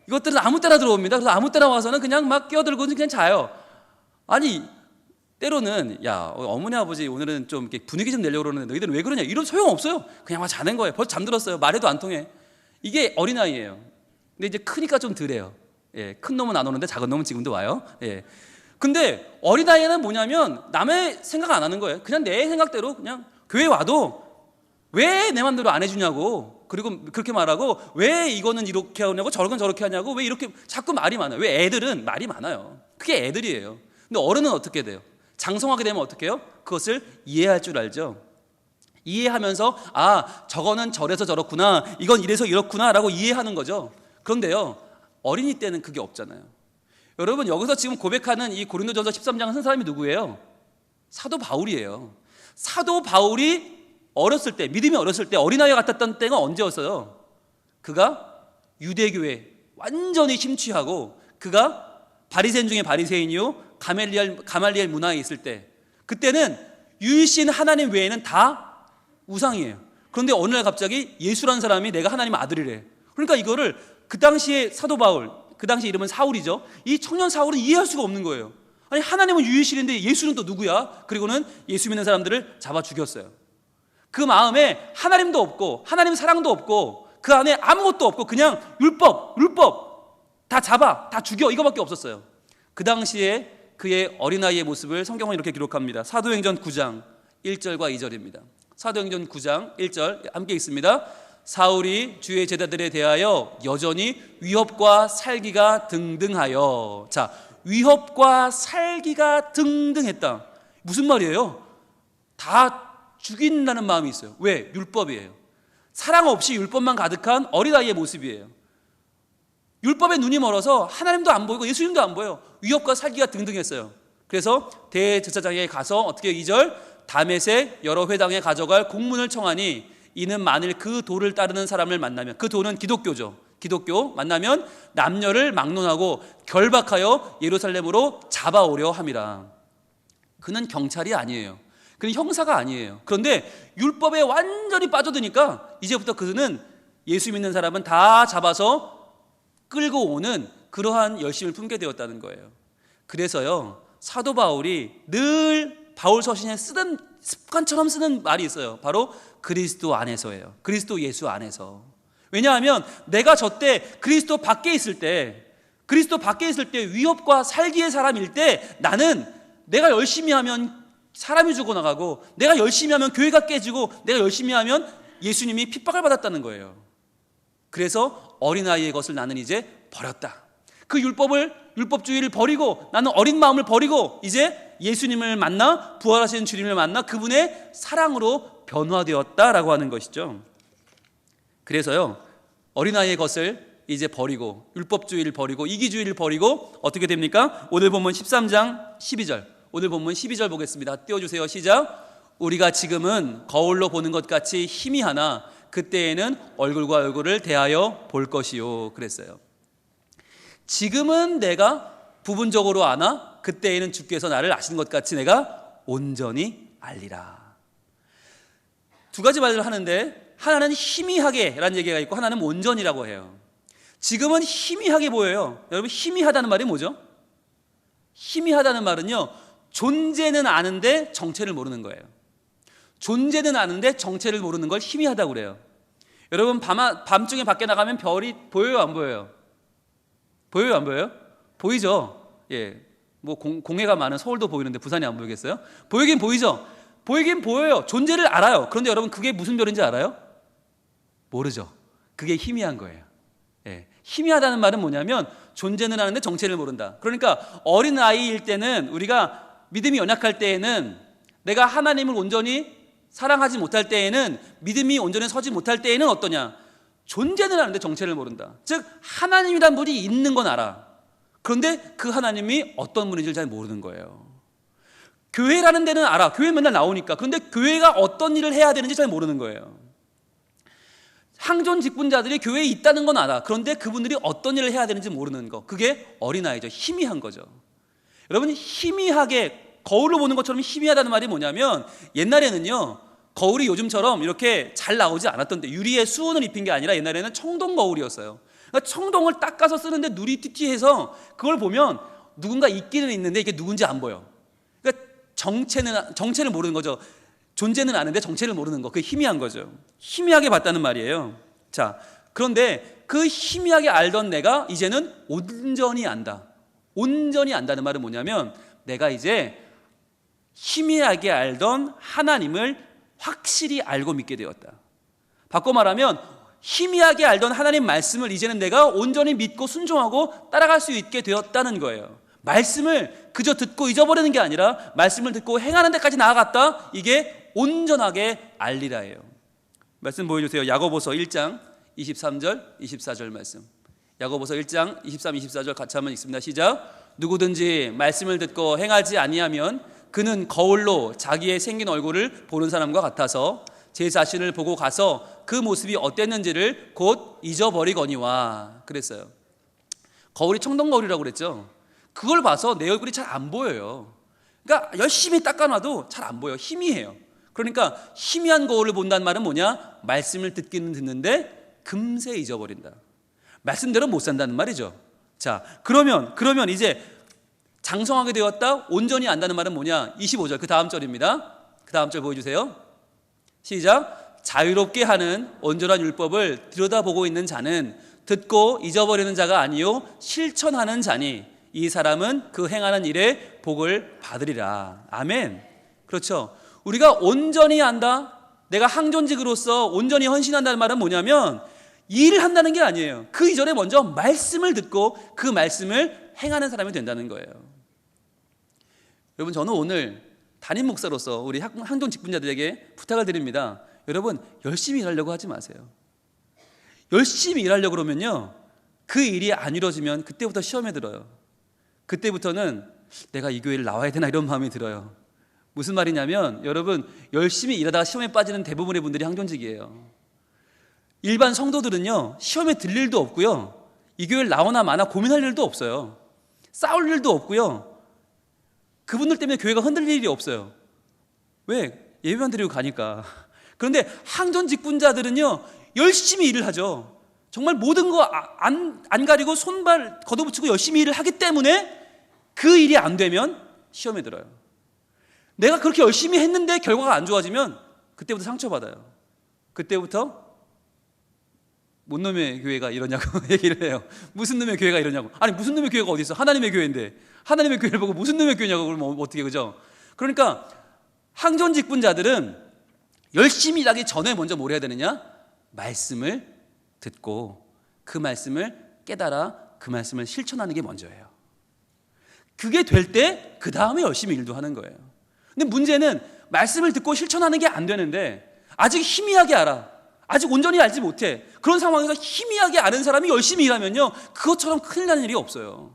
이것들은 아무 때나 들어옵니다. 그래서 아무 때나 와서는 그냥 막 끼어들고 그냥 자요. 아니, 때로는 야, 어머니 아버지 오늘은 좀 이렇게 분위기 좀 내려고 그러는데 너희들은 왜 그러냐, 이런 소용없어요. 그냥 막 자는 거예요. 벌써 잠들었어요. 말해도 안 통해. 이게 어린아이예요. 근데 이제 크니까 좀 덜해요. 예, 큰 놈은 안 오는데 작은 놈은 지금도 와요. 예. 근데 어린아이는 뭐냐면 남의 생각 안 하는 거예요. 그냥 내 생각대로 그냥 교회 와도 왜 내 맘대로 안 해주냐고, 그리고 그렇게 말하고 왜 이거는 이렇게 하냐고 저런 저렇게 하냐고, 왜 이렇게 자꾸 말이 많아요. 왜 애들은 말이 많아요. 그게 애들이에요. 근데 어른은 어떻게 돼요? 장성하게 되면 어떻게 해요? 그것을 이해할 줄 알죠. 이해하면서 아, 저거는 저래서 저렇구나, 이건 이래서 이렇구나 라고 이해하는 거죠. 그런데요, 어린이 때는 그게 없잖아요. 여러분, 여기서 지금 고백하는 이 고린도전서 13장을 쓴 사람이 누구예요? 사도 바울이에요. 사도 바울이 어렸을 때, 믿음이 어렸을 때 어린아이 같았던 때가 언제였어요? 그가 유대교에 완전히 심취하고 그가 바리새인 중에 바리새인이요 가말리엘 문화에 있을 때, 그때는 유일신 하나님 외에는 다 우상이에요. 그런데 어느 날 갑자기 예수라는 사람이 내가 하나님 아들이래. 그러니까 이거를 그 당시에 사도 바울, 그 당시 이름은 사울이죠. 이 청년 사울은 이해할 수가 없는 거예요. 아니, 하나님은 유일신인데 예수는 또 누구야? 그리고는 예수 믿는 사람들을 잡아 죽였어요. 그 마음에 하나님도 없고 하나님 사랑도 없고 그 안에 아무것도 없고 그냥 율법 다 잡아 다 죽여, 이거밖에 없었어요. 그 당시에 그의 어린아이의 모습을 성경은 이렇게 기록합니다. 사도행전 9장 1절과 2절입니다. 사도행전 9장 1절 함께 읽습니다. 사울이 주의 제자들에 대하여 여전히 위협과 살기가 등등하여. 자, 위협과 살기가 등등했다. 무슨 말이에요? 다 죽인다는 마음이 있어요. 왜? 율법이에요. 사랑 없이 율법만 가득한 어린아이의 모습이에요. 율법에 눈이 멀어서 하나님도 안 보이고 예수님도 안 보여요. 위협과 살기가 등등했어요. 그래서 대제사장에게 가서 어떻게 2절 다메섹 여러 회당에 가져갈 공문을 청하니 이는 만일 그 도를 따르는 사람을 만나면, 그 도는 기독교죠. 기독교 만나면 남녀를 막론하고 결박하여 예루살렘으로 잡아오려 함이라. 그는 경찰이 아니에요. 그는 형사가 아니에요. 그런데 율법에 완전히 빠져드니까 이제부터 그는 예수 믿는 사람은 다 잡아서 끌고 오는 그러한 열심을 품게 되었다는 거예요. 그래서요, 사도 바울이 늘 바울 서신에 쓰던 습관처럼 쓰는 말이 있어요. 바로 그리스도 안에서예요. 그리스도 예수 안에서. 왜냐하면 내가 저때 그리스도 밖에 있을 때, 그리스도 밖에 있을 때 위협과 살기의 사람일 때 나는 내가 열심히 하면 사람이 죽어나가고, 내가 열심히 하면 교회가 깨지고, 내가 열심히 하면 예수님이 핍박을 받았다는 거예요. 그래서 어린아이의 것을 나는 이제 버렸다. 그 율법주의를 버리고 나는 어린 마음을 버리고 이제 예수님을 만나, 부활하시는 주님을 만나 그분의 사랑으로 변화되었다라고 하는 것이죠. 그래서요, 어린아이의 것을 이제 버리고 율법주의를 버리고 이기주의를 버리고 어떻게 됩니까? 오늘 본문 13장 12절, 오늘 본문 12절 보겠습니다. 띄워주세요. 시작. 우리가 지금은 거울로 보는 것 같이 희미하나 그때에는 얼굴과 얼굴을 대하여 볼 것이요 그랬어요. 지금은 내가 부분적으로 아나 그때에는 주께서 나를 아시는 것 같이 내가 온전히 알리라. 두 가지 말을 하는데 하나는 희미하게라는 얘기가 있고 하나는 온전이라고 해요. 지금은 희미하게 보여요. 여러분, 희미하다는 말이 뭐죠? 희미하다는 말은요, 존재는 아는데 정체를 모르는 거예요. 존재는 아는데 정체를 모르는 걸 희미하다고 그래요. 여러분, 밤중에 밖에 나가면 별이 보여요, 안 보여요? 보여요, 안 보여요? 보이죠? 예, 뭐 공해가 많은 서울도 보이는데 부산이 안 보이겠어요? 보이긴 보이죠? 보이긴 보여요. 존재를 알아요. 그런데 여러분, 그게 무슨 별인지 알아요? 모르죠. 그게 희미한 거예요. 예, 희미하다는 말은 뭐냐면 존재는 아는데 정체를 모른다. 그러니까 어린 아이일 때는, 우리가 믿음이 연약할 때에는, 내가 하나님을 온전히 사랑하지 못할 때에는, 믿음이 온전히 서지 못할 때에는 어떠냐? 존재는 아는데 정체를 모른다. 즉 하나님이란 분이 있는 건 알아. 그런데 그 하나님이 어떤 분인지를 잘 모르는 거예요. 교회라는 데는 알아. 교회 맨날 나오니까. 그런데 교회가 어떤 일을 해야 되는지 잘 모르는 거예요. 항존 직분자들이 교회에 있다는 건 알아. 그런데 그분들이 어떤 일을 해야 되는지 모르는 거. 그게 어린아이죠. 희미한 거죠. 여러분, 희미하게, 거울로 보는 것처럼 희미하다는 말이 뭐냐면, 옛날에는요, 거울이 요즘처럼 이렇게 잘 나오지 않았던 때, 유리에 수은을 입힌 게 아니라 옛날에는 청동 거울이었어요. 그러니까 청동을 닦아서 쓰는데 눈이 튀튀해서 그걸 보면 누군가 있기는 있는데 이게 누군지 안 보여. 그러니까 정체를 모르는 거죠. 존재는 아는데 정체를 모르는 거. 그게 희미한 거죠. 희미하게 봤다는 말이에요. 자, 그런데 그 희미하게 알던 내가 이제는 온전히 안다. 온전히 안다는 말은 뭐냐면, 내가 이제 희미하게 알던 하나님을 확실히 알고 믿게 되었다. 바꿔 말하면 희미하게 알던 하나님 말씀을 이제는 내가 온전히 믿고 순종하고 따라갈 수 있게 되었다는 거예요. 말씀을 그저 듣고 잊어버리는 게 아니라 말씀을 듣고 행하는 데까지 나아갔다. 이게 온전하게 알리라예요. 말씀 보여주세요. 야고보서 1장 23절 24절 말씀. 야고보서 1장 23, 24절 같이 한번 읽습니다. 시작. 누구든지 말씀을 듣고 행하지 아니하면 그는 거울로 자기의 생긴 얼굴을 보는 사람과 같아서 제 자신을 보고 가서 그 모습이 어땠는지를 곧 잊어버리거니와 그랬어요. 거울이 청동거울이라고 그랬죠. 그걸 봐서 내 얼굴이 잘 안 보여요. 그러니까 열심히 닦아놔도 잘 안 보여. 희미해요. 그러니까 희미한 거울을 본다는 말은 뭐냐? 말씀을 듣기는 듣는데 금세 잊어버린다. 말씀대로 못 산다는 말이죠. 자, 그러면 이제 장성하게 되었다, 온전히 안다는 말은 뭐냐? 25절, 그 다음 절입니다. 그 다음 절 보여주세요. 시작. 자유롭게 하는 온전한 율법을 들여다보고 있는 자는 듣고 잊어버리는 자가 아니요 실천하는 자니 이 사람은 그 행하는 일에 복을 받으리라. 아멘. 그렇죠. 우리가 온전히 안다, 내가 항존직으로서 온전히 헌신한다는 말은 뭐냐면 일을 한다는 게 아니에요. 그 이전에 먼저 말씀을 듣고 그 말씀을 행하는 사람이 된다는 거예요. 여러분, 저는 오늘 담임 목사로서 우리 항존 직분자들에게 부탁을 드립니다. 여러분, 열심히 일하려고 하지 마세요. 열심히 일하려고 그러면요, 그 일이 안 이루어지면 그때부터 시험에 들어요. 그때부터는 내가 이 교회를 나와야 되나 이런 마음이 들어요. 무슨 말이냐면, 여러분, 열심히 일하다가 시험에 빠지는 대부분의 분들이 항존직이에요. 일반 성도들은요, 시험에 들 일도 없고요, 이 교회를 나오나 마나 고민할 일도 없어요. 싸울 일도 없고요, 그분들 때문에 교회가 흔들릴 일이 없어요. 왜? 예배만 드리고 가니까. 그런데 항존 직분자들은요, 열심히 일을 하죠. 정말 모든 거 안 가리고 손발 걷어붙이고 열심히 일을 하기 때문에 그 일이 안 되면 시험에 들어요. 내가 그렇게 열심히 했는데 결과가 안 좋아지면 그때부터 상처받아요. 그때부터 뭔 놈의 교회가 이러냐고 얘기를 해요. 무슨 놈의 교회가 이러냐고. 아니, 무슨 놈의 교회가 어디 있어? 하나님의 교회인데. 하나님의 교회를 보고 무슨 놈의 교회냐고 그러면 어떻게, 그죠? 그러니까 항존 직분자들은 열심히 일하기 전에 먼저 뭘 해야 되느냐? 말씀을 듣고 그 말씀을 깨달아 그 말씀을 실천하는 게 먼저예요. 그게 될 때 그 다음에 열심히 일도 하는 거예요. 근데 문제는 말씀을 듣고 실천하는 게 안 되는데 아직 희미하게 알아. 아직 온전히 알지 못해. 그런 상황에서 희미하게 아는 사람이 열심히 일하면요, 그것처럼 큰일 나는 일이 없어요.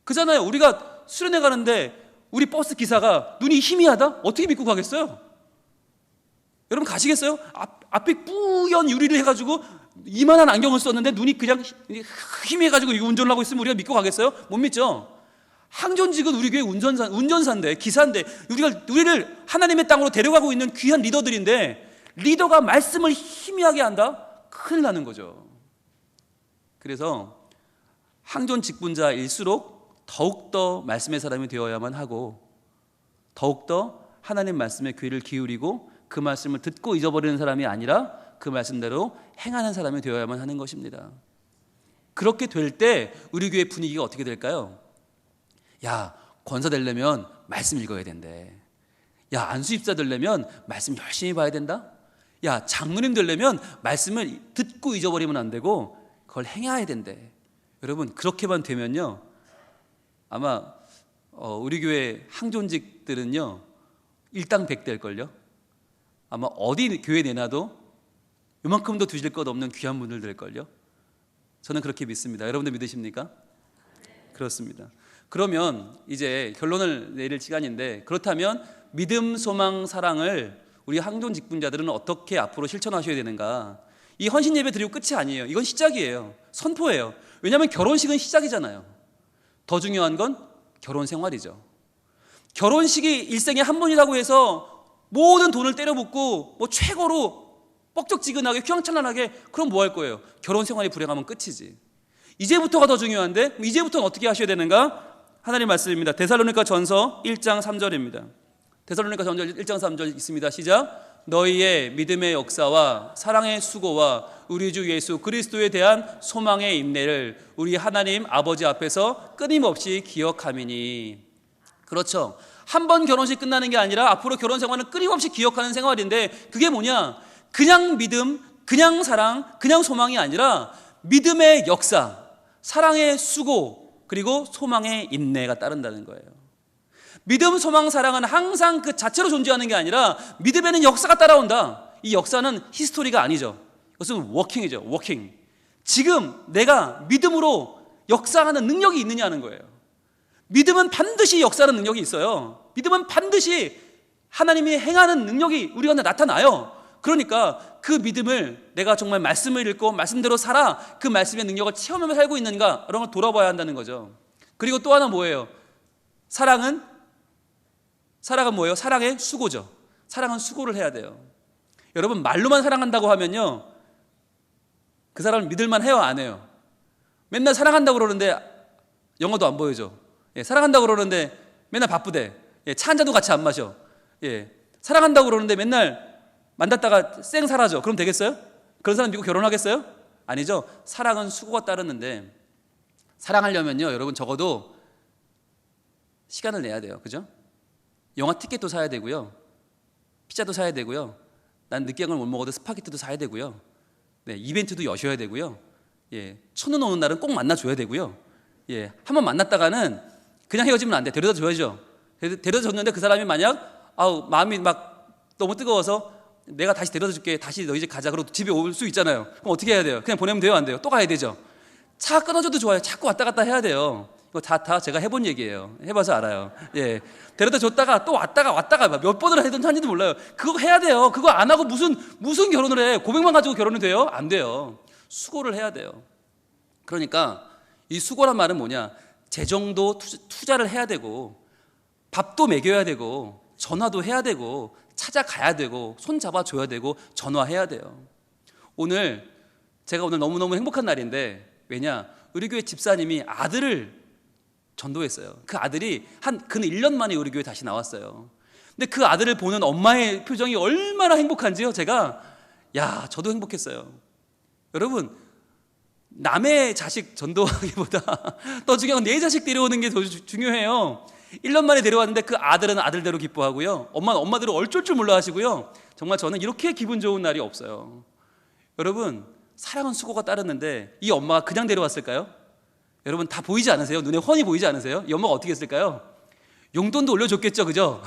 그잖아요. 우리가 수련회 가는데 우리 버스 기사가 눈이 희미하다? 어떻게 믿고 가겠어요? 여러분 가시겠어요? 앞에 뿌연 유리를 해가지고 이만한 안경을 썼는데 눈이 그냥 희미해가지고 이거 운전을 하고 있으면 우리가 믿고 가겠어요? 못 믿죠. 항존직은 우리 교회 운전사인데, 기사인데, 우리를 하나님의 땅으로 데려가고 있는 귀한 리더들인데, 리더가 말씀을 희미하게 한다? 큰일 나는 거죠. 그래서 항존 직분자일수록 더욱더 말씀의 사람이 되어야만 하고, 더욱더 하나님 말씀에 귀를 기울이고 그 말씀을 듣고 잊어버리는 사람이 아니라 그 말씀대로 행하는 사람이 되어야만 하는 것입니다. 그렇게 될 때 우리 교회 분위기가 어떻게 될까요? 야, 권사 되려면 말씀 읽어야 된대. 야, 안수입사 되려면 말씀 열심히 봐야 된다. 야, 장로님 되려면 말씀을 듣고 잊어버리면 안 되고 그걸 행해야 된대. 여러분, 그렇게만 되면요, 아마 우리 교회 항존직들은요 일당백 될걸요. 아마 어디 교회 내놔도 요만큼도 두실 것 없는 귀한 분들 될걸요. 저는 그렇게 믿습니다. 여러분들 믿으십니까? 그렇습니다. 그러면 이제 결론을 내릴 시간인데, 그렇다면 믿음, 소망, 사랑을 우리 항존 직분자들은 어떻게 앞으로 실천하셔야 되는가? 이 헌신 예배 드리고 끝이 아니에요. 이건 시작이에요. 선포예요. 왜냐하면 결혼식은 시작이잖아요. 더 중요한 건 결혼 생활이죠. 결혼식이 일생에 한 번이라고 해서 모든 돈을 때려붓고 뭐 최고로 뻑적지근하게 휘황찬란하게, 그럼 뭐 할 거예요? 결혼 생활이 불행하면 끝이지. 이제부터가 더 중요한데, 이제부터는 어떻게 하셔야 되는가? 하나님 말씀입니다. 데살로니가 전서 1장 3절입니다. 데살로니가 전서 1장 3절 있습니다. 시작. 너희의 믿음의 역사와 사랑의 수고와 우리 주 예수 그리스도에 대한 소망의 인내를 우리 하나님 아버지 앞에서 끊임없이 기억함이니. 그렇죠. 한 번 결혼식 끝나는 게 아니라 앞으로 결혼 생활은 끊임없이 기억하는 생활인데, 그게 뭐냐? 그냥 믿음, 그냥 사랑, 그냥 소망이 아니라 믿음의 역사, 사랑의 수고, 그리고 소망의 인내가 따른다는 거예요. 믿음, 소망, 사랑은 항상 그 자체로 존재하는 게 아니라 믿음에는 역사가 따라온다. 이 역사는 히스토리가 아니죠. 이것은 워킹이죠. 워킹. 지금 내가 믿음으로 역사하는 능력이 있느냐는 거예요. 믿음은 반드시 역사하는 능력이 있어요. 믿음은 반드시 하나님이 행하는 능력이 우리 가운데 나타나요. 그러니까 그 믿음을 내가 정말 말씀을 읽고 말씀대로 살아 그 말씀의 능력을 체험하며 살고 있는가, 이런 걸 돌아봐야 한다는 거죠. 그리고 또 하나 뭐예요? 사랑은 뭐예요? 사랑의 수고죠. 사랑은 수고를 해야 돼요. 여러분, 말로만 사랑한다고 하면요, 그 사람을 믿을만 해요, 안 해요? 맨날 사랑한다고 그러는데 영어도 안 보여줘. 사랑한다고 그러는데 맨날 바쁘대. 차 한 잔도 같이 안 마셔. 사랑한다고 그러는데 맨날 만났다가 쌩 사라져. 그럼 되겠어요? 그런 사람 믿고 결혼하겠어요? 아니죠. 사랑은 수고가 따르는데, 사랑하려면요, 여러분 적어도 시간을 내야 돼요. 그죠? 영화 티켓도 사야 되고요, 피자도 사야 되고요, 난 느끼한 걸 못 먹어도 스파게티도 사야 되고요, 이벤트도 여셔야 되고요, 첫눈 오는 날은 꼭 만나줘야 되고요, 한번 만났다가는 그냥 헤어지면 안 돼. 데려다 줘야죠. 데려다 줬는데 그 사람이 만약 마음이 막 너무 뜨거워서 내가 다시 데려다 줄게, 다시 너희 집 가자, 그러고 집에 올 수 있잖아요. 그럼 어떻게 해야 돼요? 그냥 보내면 돼요, 안 돼요? 또 가야 되죠. 차 끊어줘도 좋아요. 자꾸 왔다 갔다 해야 돼요. 이거 다 제가 해본 얘기예요. 해봐서 알아요. 데려다 줬다가 또 왔다가 몇 번을 하는지도 몰라요. 그거 해야 돼요. 그거 안 하고 무슨 결혼을 해? 고백만 가지고 결혼이 돼요? 안 돼요. 수고를 해야 돼요. 그러니까 이 수고란 말은 뭐냐? 재정도 투자를 해야 되고, 밥도 먹여야 되고, 전화도 해야 되고, 찾아가야 되고, 손 잡아줘야 되고, 전화해야 돼요. 제가 오늘 너무너무 행복한 날인데, 왜냐? 우리 교회 집사님이 아들을 전도했어요. 그 아들이 근 1년 만에 우리 교회 다시 나왔어요. 근데 그 아들을 보는 엄마의 표정이 얼마나 행복한지요. 저도 행복했어요. 여러분, 남의 자식 전도하기보다 더 중요한 건 내 자식 데려오는 게 더 중요해요. 1년 만에 데려왔는데 그 아들은 아들대로 기뻐하고요, 엄마는 엄마대로 어쩔 줄 몰라 하시고요. 정말 저는 이렇게 기분 좋은 날이 없어요. 여러분, 사랑은 수고가 따르는데 이 엄마가 그냥 데려왔을까요? 여러분, 다 보이지 않으세요? 눈에 훤히 보이지 않으세요? 이 엄마가 어떻게 했을까요? 용돈도 올려줬겠죠, 그죠?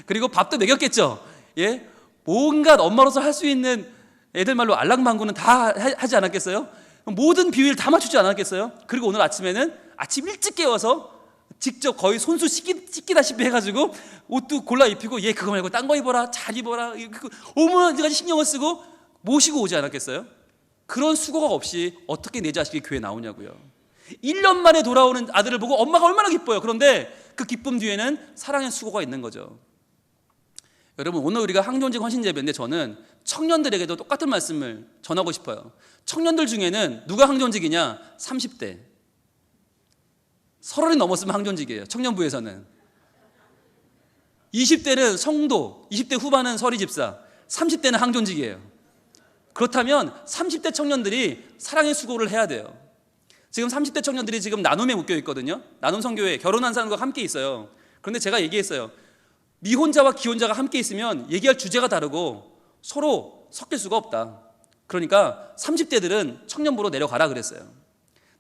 그리고 밥도 먹였겠죠. 온갖 엄마로서 할 수 있는 애들 말로 알랑방구는 다 하지 않았겠어요? 모든 비위를 다 맞추지 않았겠어요? 그리고 오늘 아침에는 아침 일찍 깨워서 직접 거의 손수 찢기다시피 해가지고 옷도 골라 입히고 얘 그거 말고 딴 거 입어라, 잘 입어라, 어머니까지 신경을 쓰고 모시고 오지 않았겠어요? 그런 수고가 없이 어떻게 내 자식이 교회에 나오냐고요. 1년 만에 돌아오는 아들을 보고 엄마가 얼마나 기뻐요. 그런데 그 기쁨 뒤에는 사랑의 수고가 있는 거죠. 여러분, 오늘 우리가 항존직 헌신예배인데 저는 청년들에게도 똑같은 말씀을 전하고 싶어요. 청년들 중에는 누가 항존직이냐? 30대 30이 넘었으면 항존직이에요. 청년부에서는 20대는 성도, 20대 후반은 서리집사, 30대는 항존직이에요. 그렇다면 30대 청년들이 사랑의 수고를 해야 돼요. 지금 30대 청년들이 지금 나눔에 묶여 있거든요. 나눔 선교회 결혼한 사람과 함께 있어요. 그런데 제가 얘기했어요. 미혼자와 기혼자가 함께 있으면 얘기할 주제가 다르고 서로 섞일 수가 없다. 그러니까 30대들은 청년부로 내려가라 그랬어요.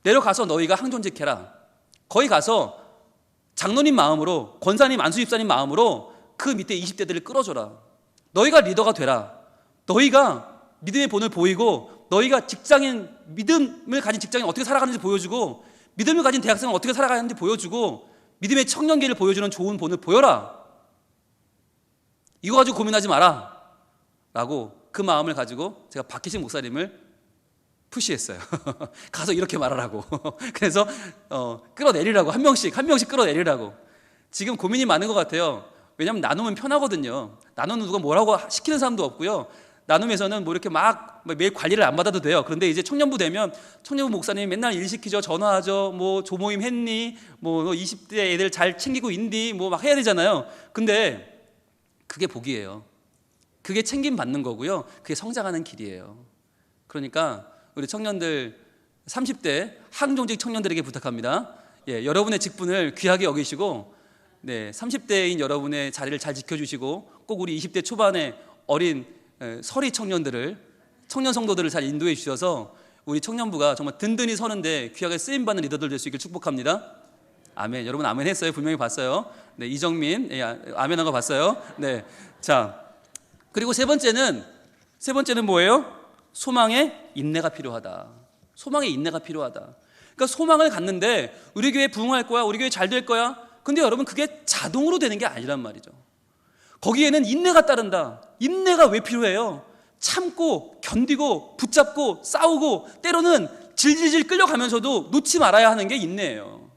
내려가서 너희가 항존직 해라. 거기 가서 장로님 마음으로, 권사님, 안수집사님 마음으로 그 밑에 20대들을 끌어줘라. 너희가 리더가 되라. 너희가 믿음의 본을 보이고, 너희가 직장인, 믿음을 가진 직장인 어떻게 살아가는지 보여주고, 믿음을 가진 대학생은 어떻게 살아가는지 보여주고, 믿음의 청년기를 보여주는 좋은 본을 보여라. 이거 가지고 고민하지 마라 라고 그 마음을 가지고 제가 박희식 목사님을 푸시했어요. 가서 이렇게 말하라고. 그래서 끌어내리라고, 한 명씩 끌어내리라고. 지금 고민이 많은 것 같아요. 왜냐하면 나누면 편하거든요. 나누면 누가 뭐라고 시키는 사람도 없고요. 나눔에서는 뭐 이렇게 막 매일 관리를 안 받아도 돼요. 그런데 이제 청년부 되면 청년부 목사님이 맨날 일 시키죠, 전화하죠, 뭐 조모임 했니, 뭐 20대 애들 잘 챙기고 있니, 뭐 막 해야 되잖아요. 근데 그게 복이에요. 그게 챙김 받는 거고요. 그게 성장하는 길이에요. 그러니까 우리 청년들, 30대 항존직 청년들에게 부탁합니다. 예, 여러분의 직분을 귀하게 여기시고, 네, 30대인 여러분의 자리를 잘 지켜주시고, 꼭 우리 20대 초반의 어린 서리 청년들을, 청년 성도들을 잘 인도해 주셔서 우리 청년부가 정말 든든히 서는데 귀하게 쓰임받는 리더들 될 수 있길 축복합니다. 아멘. 여러분 아멘 했어요? 분명히 봤어요. 네, 이정민, 예, 아멘 한 거 봤어요. 네, 자, 그리고 세 번째는 뭐예요? 소망의 인내가 필요하다. 소망의 인내가 필요하다. 그러니까 소망을 갖는데 우리 교회 부흥할 거야, 우리 교회 잘 될 거야. 근데 여러분 그게 자동으로 되는 게 아니란 말이죠. 거기에는 인내가 따른다. 인내가 왜 필요해요? 참고, 견디고, 붙잡고, 싸우고, 때로는 질질질 끌려가면서도 놓지 말아야 하는 게 인내예요.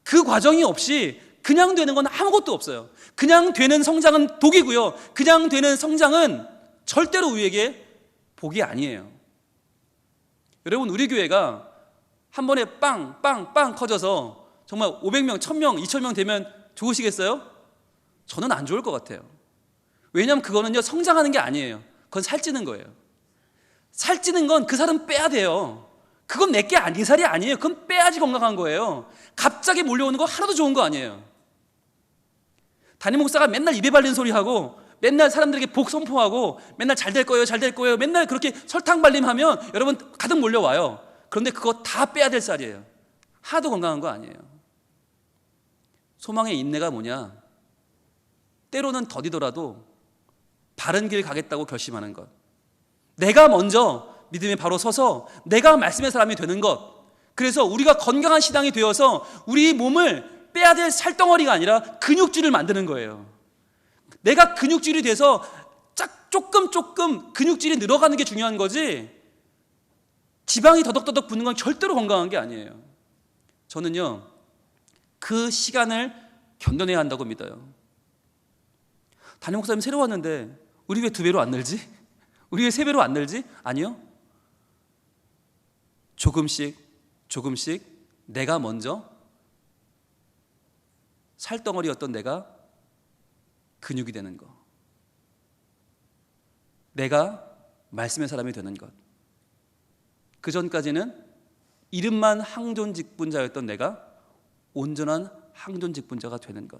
그 과정이 없이 그냥 되는 건 아무것도 없어요. 그냥 되는 성장은 독이고요. 그냥 되는 성장은 절대로 우리에게 복이 아니에요. 여러분, 우리 교회가 한 번에 빵 커져서 정말 500명, 1000명, 2000명 되면 좋으시겠어요? 저는 안 좋을 것 같아요. 왜냐하면 그거는요, 성장하는 게 아니에요. 그건 살찌는 거예요. 살찌는 건 그 살은 빼야 돼요. 그건 내게 네 살이 아니에요. 그건 빼야지 건강한 거예요. 갑자기 몰려오는 거 하나도 좋은 거 아니에요. 담임 목사가 맨날 입에 발린 소리 하고, 맨날 사람들에게 복 선포하고, 맨날 잘 될 거예요, 잘 될 거예요, 맨날 그렇게 설탕 발림하면 여러분 가득 몰려와요. 그런데 그거 다 빼야 될 쌀이에요. 하나도 건강한 거 아니에요. 소망의 인내가 뭐냐? 때로는 더디더라도 바른 길 가겠다고 결심하는 것. 내가 먼저 믿음에 바로 서서 내가 말씀의 사람이 되는 것. 그래서 우리가 건강한 신앙이 되어서 우리 몸을 빼야 될 살덩어리가 아니라 근육질을 만드는 거예요. 내가 근육질이 돼서 조금 근육질이 늘어가는 게 중요한 거지, 지방이 더덕더덕 붙는 건 절대로 건강한 게 아니에요. 저는요, 그 시간을 견뎌내야 한다고 믿어요. 담임 목사님 새로 왔는데 우리 왜 2배로 안 늘지? 우리 왜 3배로 안 늘지? 아니요. 조금씩 내가 먼저 살덩어리였던 내가 근육이 되는 거. 내가 말씀의 사람이 되는 것. 그 전까지는 이름만 항존직분자였던 내가 온전한 항존직분자가 되는 것.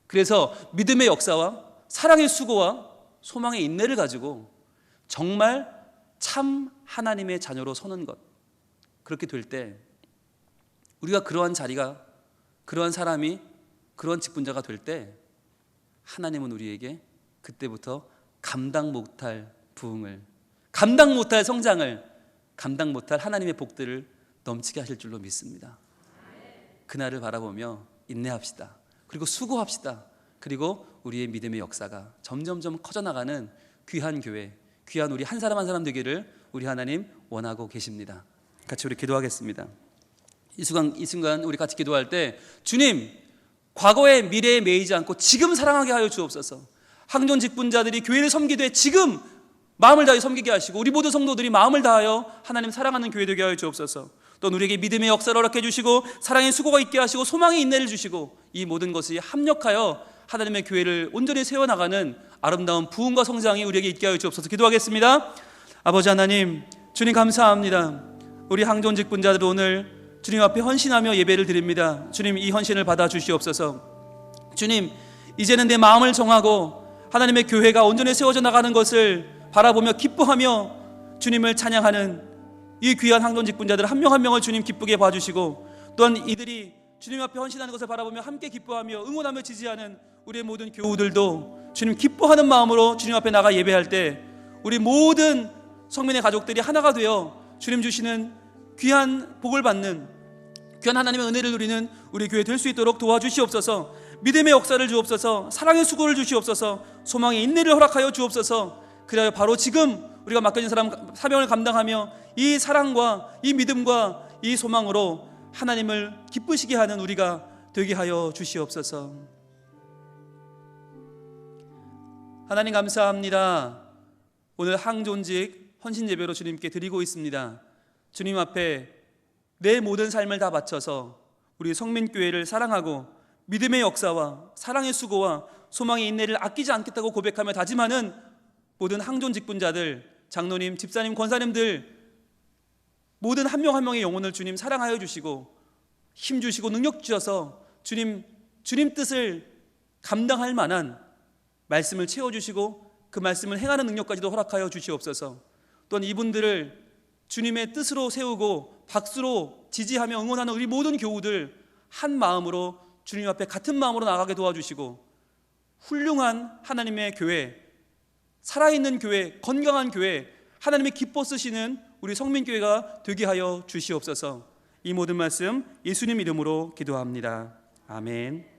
그래서 믿음의 역사와 사랑의 수고와 소망의 인내를 가지고 정말 참 하나님의 자녀로 서는 것. 그렇게 될 때 우리가 그러한 자리가, 그러한 사람이, 그러한 직분자가 될 때 하나님은 우리에게 그때부터 감당 못할 부흥을, 감당 못할 성장을, 감당 못할 하나님의 복들을 넘치게 하실 줄로 믿습니다. 그날을 바라보며 인내합시다. 그리고 수고합시다. 그리고 우리의 믿음의 역사가 점점점 커져나가는 귀한 교회, 귀한 우리 한 사람 한 사람 되기를 우리 하나님 원하고 계십니다. 같이 우리 기도하겠습니다. 이 순간 우리 같이 기도할 때, 주님, 과거의 미래에 매이지 않고 지금 사랑하게 하여 주옵소서. 항존 직분자들이 교회를 섬기되 지금 마음을 다하여 섬기게 하시고, 우리 모든 성도들이 마음을 다하여 하나님 사랑하는 교회 되게 하여 주옵소서. 또 우리에게 믿음의 역사를 허락해 주시고, 사랑의 수고가 있게 하시고, 소망의 인내를 주시고, 이 모든 것이 합력하여 하나님의 교회를 온전히 세워나가는 아름다운 부흥과 성장이 우리에게 있게 하여 주옵소서. 기도하겠습니다. 아버지 하나님, 주님 감사합니다. 우리 항존 직분자들 오늘 주님 앞에 헌신하며 예배를 드립니다. 주님, 이 헌신을 받아 주시옵소서. 주님, 이제는 내 마음을 정하고 하나님의 교회가 온전히 세워져 나가는 것을 바라보며 기뻐하며 주님을 찬양하는 이 귀한 항존 직분자들 한 명 한 명을 주님 기쁘게 봐주시고, 또한 이들이 주님 앞에 헌신하는 것을 바라보며 함께 기뻐하며 응원하며 지지하는 우리의 모든 교우들도 주님 기뻐하는 마음으로 주님 앞에 나가 예배할 때 우리 모든 성민의 가족들이 하나가 되어 주님 주시는 귀한 복을 받는, 귀한 하나님의 은혜를 누리는 우리 교회 될 수 있도록 도와주시옵소서. 믿음의 역사를 주옵소서. 사랑의 수고를 주시옵소서. 소망의 인내를 허락하여 주옵소서. 그래야 바로 지금 우리가 맡겨진 사명을 감당하며 이 사랑과 이 믿음과 이 소망으로 하나님을 기쁘시게 하는 우리가 되게 하여 주시옵소서. 하나님 감사합니다. 오늘 항존직 헌신 예배로 주님께 드리고 있습니다. 주님 앞에 내 모든 삶을 다 바쳐서 우리 성민교회를 사랑하고 믿음의 역사와 사랑의 수고와 소망의 인내를 아끼지 않겠다고 고백하며 다짐하는 모든 항존 직분자들, 장로님, 집사님, 권사님들 모든 한 명 한 명의 영혼을 주님 사랑하여 주시고 힘 주시고 능력 주셔서 주님 뜻을 감당할 만한 말씀을 채워주시고 그 말씀을 행하는 능력까지도 허락하여 주시옵소서. 또한 이분들을 주님의 뜻으로 세우고 박수로 지지하며 응원하는 우리 모든 교우들 한 마음으로 주님 앞에 같은 마음으로 나가게 도와주시고, 훌륭한 하나님의 교회, 살아있는 교회, 건강한 교회, 하나님의 기뻐 쓰시는 우리 성민교회가 되게 하여 주시옵소서. 이 모든 말씀 예수님 이름으로 기도합니다. 아멘.